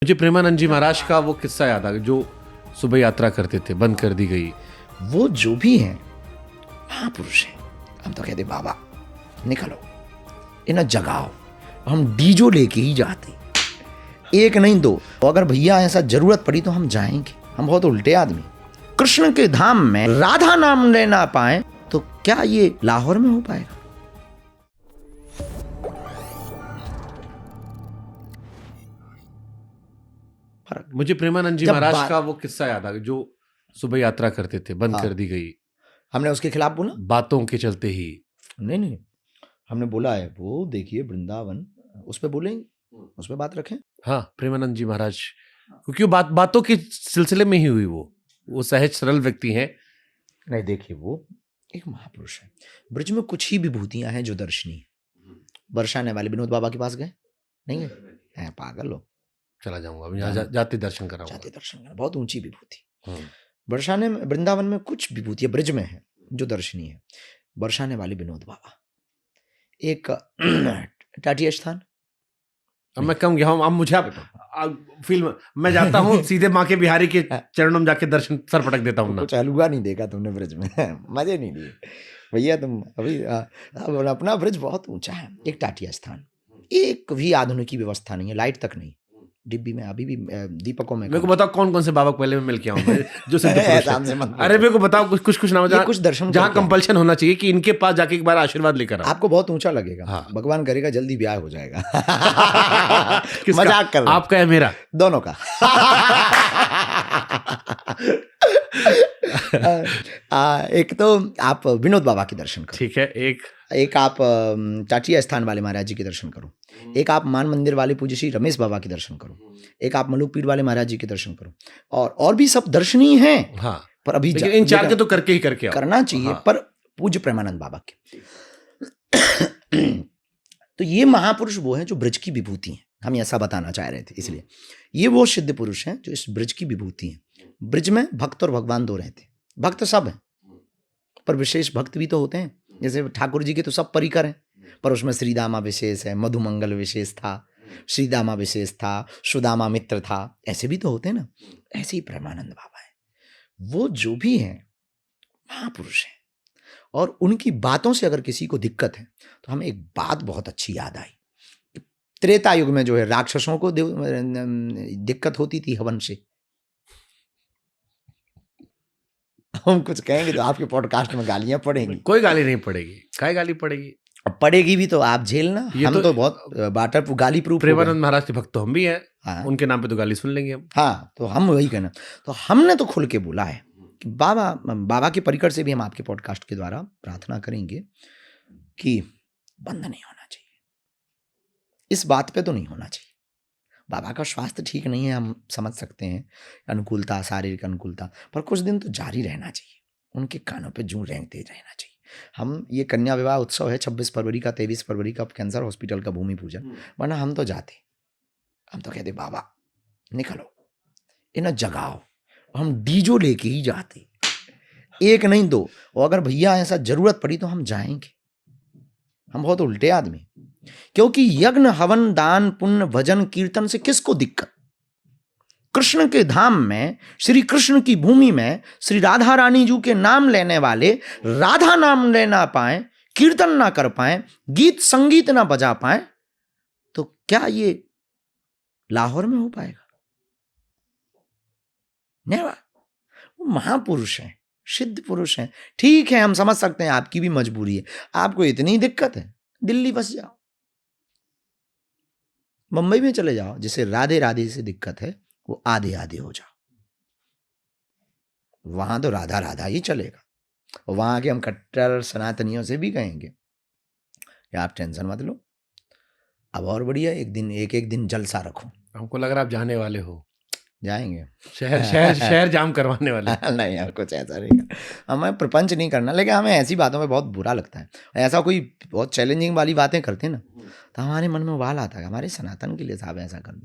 मुझे प्रेमानंद जी महाराज का वो किस्सा याद आ गया जो सुबह यात्रा करते थे, बंद कर दी गई। वो जो भी हैं महापुरुष हैं। हम तो कहते बाबा निकलो इन्हें जगाओ, हम डीजो लेके ही जाते, एक नहीं दो। अगर भैया ऐसा जरूरत पड़ी तो हम जाएंगे। हम बहुत उल्टे आदमी। कृष्ण के धाम में राधा नाम ले ना पाए तो क्या ये लाहौर में हो पाएगा? मुझे प्रेमानंद जी महाराज का वो किस्सा याद आ गया जो सुबह यात्रा करते थे, बंद कर दी गई। हमने उसके खिलाफ बोला? बातों के चलते ही नहीं, हमने बोला है वो देखिए वृंदावन, उस पर बोलेंगे, उस पर बात रखें। हाँ, प्रेमानंद जी महाराज, क्योंकि बातों के सिलसिले में ही हुई। वो सहज सरल व्यक्ति हैं। नहीं, देखिए वो एक महापुरुष है। ब्रज में कुछ ही विभूतियां हैं जो दर्शनीय। बरसाने वाले विनोद बाबा के पास गए? नहीं गए? हैं पागल हो। चला जाऊंगा अभी, यहाँ जाते दर्शन कराऊंगा। जाते दर्शन करना, बहुत ऊंची विभूति। बरसाने में, वृंदावन में कुछ विभूतियां ब्रज में है जो दर्शनीय है। बरसाने वाले विनोद बाबा, एक टाटिया स्थान। अब मैं कम गया हूँ, अब मुझे फिल्म मैं जाता हूँ सीधे माँ के बिहारी के चरणों में जाके दर्शन सर पटक देता हूँ ना। कुछ हलवा नहीं देखा तुमने ब्रज में, मजे नहीं लिए भैया तुम। अभी अपना ब्रज बहुत ऊंचा है। एक टाटिया स्थान, एक भी आधुनिक की व्यवस्था नहीं है, लाइट तक नहीं। डिब्बी में अभी भी दीपकों में। मेरे को बताओ कौन कौन से बाबा पहले में मिल के आऊँ जो सिद्ध पुरुष हैं। अरे मेरे को बताओ कुछ नाम, कुछ दर्शन जहाँ कंपल्शन होना चाहिए कि इनके पास जाके एक बार आशीर्वाद लेकर आओ। आपको बहुत ऊंचा लगेगा। हाँ। भगवान करेगा जल्दी ब्याह हो जाएगा। मजाक कर रहा। आपका है मेरा? दोनों का। एक तो आप विनोद बाबा के दर्शन करो, ठीक है। एक आप टाटिया स्थान वाले महाराज जी के दर्शन करो। एक आप मान मंदिर वाले पूज्य श्री रमेश बाबा के दर्शन करो। एक आप मलुक पीर वाले महाराज जी के दर्शन करो। और भी सब दर्शनीय हैं। हाँ, पर अभी इन चार के तो करके आओ। करना चाहिए। हाँ। पर पूज्य प्रेमानंद बाबा के तो ये महापुरुष वो हैं जो ब्रज की विभूति हैं। हम ऐसा बताना चाह रहे थे, इसलिए ये वो सिद्ध पुरुष हैं जो इस ब्रज की विभूति हैं। ब्रज में भक्त और भगवान दो रहते हैं। भक्त सब हैं, पर विशेष भक्त भी तो होते हैं। जैसे ठाकुर जी के तो सब परिकर हैं, पर उसमें श्रीदामा विशेष है, मधुमंगल विशेष था, श्रीदामा विशेष था, सुदामा मित्र था, ऐसे भी तो होते हैं ना। ऐसे ही प्रेमानंद बाबा है। वो जो भी हैं महापुरुष हैं। और उनकी बातों से अगर किसी को दिक्कत है तो हमें एक बात बहुत अच्छी याद आई। त्रेता युग में जो है राक्षसों को दिक्कत होती थी हवन से। हम कुछ कहेंगे तो आपके पॉडकास्ट में गालियां पड़ेंगी। कोई गाली नहीं पड़ेगी। काय गाली पड़ेगी? अब पड़ेगी भी तो आप झेलना। हम तो बहुत वाटर गाली प्रूफ। प्रेमानंद महाराज के भक्त तो हम भी हैं। हाँ। उनके नाम पे तो गाली सुन लेंगे हम। हाँ, तो हम वही कहना। तो हमने तो खुल के बोला है कि बाबा के परिकर से भी हम आपके पॉडकास्ट के द्वारा प्रार्थना करेंगे कि बंद नहीं होना चाहिए। इस बात पे तो नहीं होना चाहिए। बाबा का स्वास्थ्य ठीक नहीं है, हम समझ सकते हैं, अनुकूलता, शारीरिक अनुकूलता, पर कुछ दिन तो जारी रहना चाहिए। उनके कानों पे जूं रेंगते रहना चाहिए। हम ये कन्या विवाह उत्सव है 26 फरवरी का, 23 फरवरी का कैंसर हॉस्पिटल का भूमि पूजन, वरना हम तो जाते। हम तो कहते बाबा निकलो इन्हें जगाओ, हम डीजो लेके ही जाते, एक नहीं दो। और अगर भैया ऐसा जरूरत पड़ी तो हम जाएंगे। हम बहुत उल्टे आदमी। क्योंकि यज्ञ हवन दान पुण्य भजन कीर्तन से किसको दिक्कत? कृष्ण के धाम में, श्री कृष्ण की भूमि में श्री राधा रानी जी के नाम लेने वाले राधा नाम ले ना पाए, कीर्तन ना कर पाए, गीत संगीत ना बजा पाए तो क्या ये लाहौर में हो पाएगा? नहीं। वो महापुरुष हैं, सिद्ध पुरुष हैं। ठीक है, हम समझ सकते हैं आपकी भी मजबूरी है। आपको इतनी दिक्कत है, दिल्ली बस जाओ, मुंबई में चले जाओ। जिसे राधे राधे से दिक्कत है वो आधे आधे हो जाओ। वहां तो राधा राधा ही चलेगा। वहां के हम कट्टर सनातनियों से भी कहेंगे कि आप टेंशन मत लो, अब और बढ़िया एक दिन जलसा रखो। हमको लग रहा है आप जाने वाले हो। जाएंगे शहर जाम करवाने वाले। नहीं यार, कुछ ऐसा नहीं। हमें प्रपंच नहीं करना, लेकिन हमें ऐसी बातों में बहुत बुरा लगता है। ऐसा कोई बहुत चैलेंजिंग वाली बातें करते हैं ना, तो हमारे मन में उबाल आता है, हमारे सनातन के लिए साहब ऐसा करना।